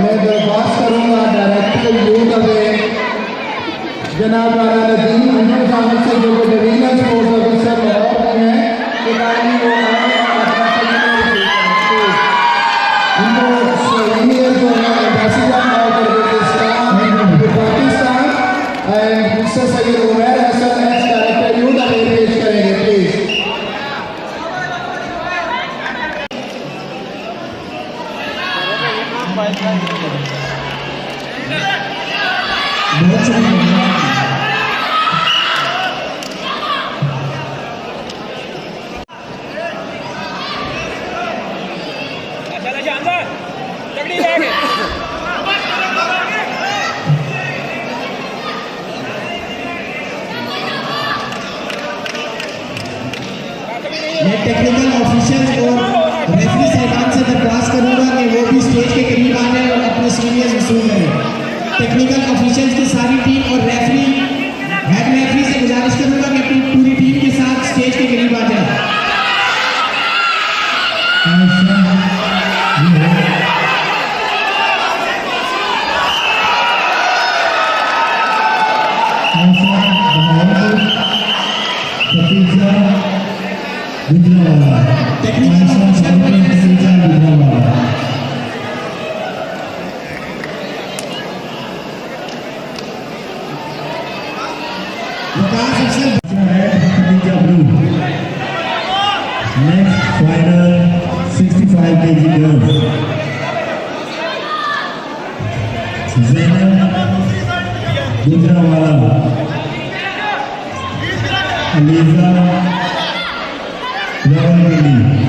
मैं दरख्वास्त करूँगा डायरेक्टर यूथ अवे जनाब राना नदीम अहमद साहब से जो डिवीजनल स्पोर्ट्स ऑफिसर लाहौर में हैं कि ताकि वो उनको सीनियर जो है एम्बेसडर नाउ कर देते Pakistan and mister Syed Umar Hassan as director youth अवे पेश करेंगे प्लीज। मैं टेक्निकल ऑफिशियल और रेफरी साहबान से दरख्वास्त करूंगा कि वो भी स्टेज के करीब आ जाए और अपने सीनियर्स वसूल करें। टेक्निकल ऑफिशियल्स की सारी टीम और रेफरी हेड रेफरी से गुजारिश करूंगा कि अपनी पूरी टीम के साथ स्टेज के करीब आ जाए। Next final 65 kg girls. Zainab Gujranwala, Aliza Rawalpindi.